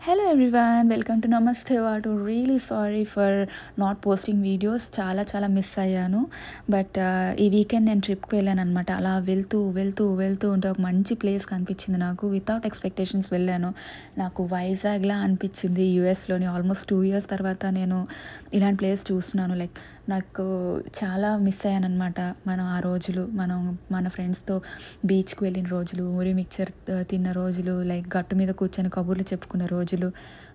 Hello everyone, welcome to Namaste Vatu. Really sorry for not posting videos. చాలా miss అయ్యాను. But ఈ weekend నేను ట్రిప్కి వెళ్ళాను అనమాట. అలా వెళ్తూ ఉంటే ఒక మంచి ప్లేస్ కనిపించింది నాకు. వితౌట్ ఎక్స్పెక్టేషన్స్ వెళ్ళాను. నాకు వైజాగ్లా అనిపించింది. యూఎస్లోని ఆల్మోస్ట్ 2 years తర్వాత నేను ఇలాంటి ప్లేస్ చూస్తున్నాను. లైక్ నాకు చాలా మిస్ అయ్యాను అనమాట. మనం ఆ రోజులు మన ఫ్రెండ్స్తో బీచ్కి వెళ్ళిన రోజులు, ఊరి మిక్చర్ తిన్న రోజులు, లైక్ గట్టు మీద కూర్చొని కబుర్లు చెప్పుకున్న రోజులు,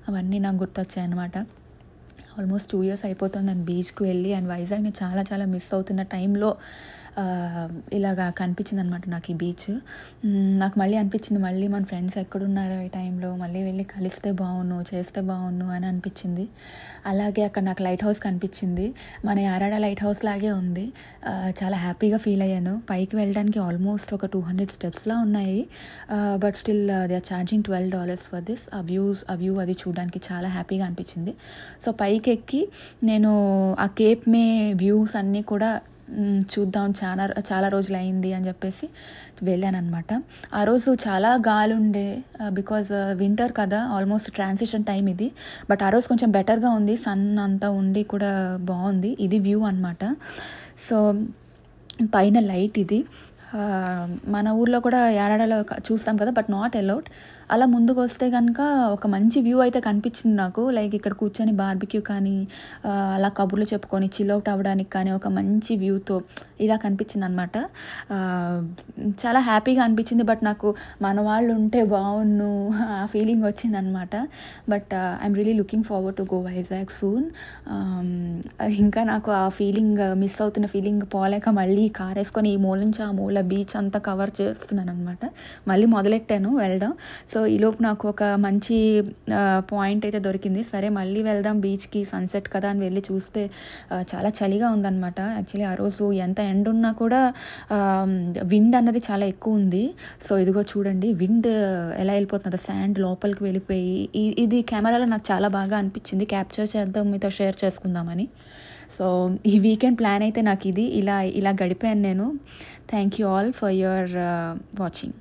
అవన్నీ నాకు గుర్తొచ్చాయన్నమాట. ఆల్మోస్ట్ 2 years అయిపోతుంది నేను బీచ్కి వెళ్ళి. అండ్ వైజాగ్ని చాలా మిస్ అవుతున్న టైంలో ఇలాగా కనిపించింది అనమాట నాకు ఈ బీచ్. నాకు మళ్ళీ అనిపించింది, మళ్ళీ మన ఫ్రెండ్స్ ఎక్కడున్నారో ఈ టైంలో మళ్ళీ వెళ్ళి కలిస్తే బాగున్ను, చేస్తే బాగున్ను అని అనిపించింది. అలాగే అక్కడ నాకు లైట్ హౌస్ కనిపించింది. మన యారాడ లైట్ హౌస్ లాగే ఉంది. చాలా హ్యాపీగా ఫీల్ అయ్యాను. పైకి వెళ్ళడానికి ఆల్మోస్ట్ ఒక 200 స్టెప్స్లా ఉన్నాయి. But still they are charging $12 for this. ఆ వ్యూ అది చూడడానికి చాలా హ్యాపీగా అనిపించింది. సో పైకి ఎక్కి నేను ఆ కేప్ మే వ్యూస్ అన్నీ కూడా చూద్దాం, చాలా రోజులు అయింది అని చెప్పేసి వెళ్ళాను అనమాట. ఆ రోజు చాలా గాలి ఉండే, బికాజ్ వింటర్ కదా, ఆల్మోస్ట్ ట్రాన్సిషన్ టైం ఇది. బట్ ఆ రోజు కొంచెం బెటర్గా ఉంది, సన్ అంతా ఉండి కూడా బాగుంది. ఇది వ్యూ అనమాట. సో పైన లైట్ ఇది. మన ఊర్లో కూడా యారాడలో చూస్తాం కదా, బట్ నాట్ అలౌడ్. అలా ముందుకు వస్తే కనుక ఒక మంచి వ్యూ అయితే కనిపించింది నాకు. లైక్ ఇక్కడ కూర్చొని బార్బిక్యూ కానీ, అలా కబుర్లు చెప్పుకొని చిల్అవుట్ అవ్వడానికి కానీ ఒక మంచి వ్యూతో ఇలా కనిపించింది అనమాట. చాలా హ్యాపీగా అనిపించింది. బట్ నాకు మన వాళ్ళు ఉంటే బాగున్ను ఆ ఫీలింగ్ వచ్చిందనమాట. But I'm really looking forward to go Vizag soon. ఇంకా నాకు ఆ ఫీలింగ్, మిస్ అవుతున్న ఫీలింగ్ పోలేక మళ్ళీ కార్ వేసుకొని ఈ మూల నుంచి ఆ మూల బీచ్ అంతా కవర్ చేస్తున్నాను అనమాట. మళ్ళీ మొదలెట్టాను వెళ్ళడం. సో ఈలోపు నాకు ఒక మంచి పాయింట్ అయితే దొరికింది. సరే మళ్ళీ వెళ్దాం బీచ్కి, సన్సెట్ కదా అని వెళ్ళి చూస్తే చాలా చలిగా ఉందన్నమాట. యాక్చువల్లీ ఆ రోజు ఎంత ఎండ ఉన్నా కూడా విండ్ అన్నది చాలా ఎక్కువ ఉంది. సో ఇదిగో చూడండి విండ్ ఎలా వెళ్ళిపోతుందో, శాండ్ లోపలికి వెళ్ళిపోయి. ఇది కెమెరాలో నాకు చాలా బాగా అనిపించింది. క్యాప్చర్ చేద్దాం, మీతో షేర్ చేసుకుందామని. సో ఈ వీకెండ్ ప్లాన్ అయితే నాకు ఇది. ఇలా గడిపాను నేను. Thank you all for your watching.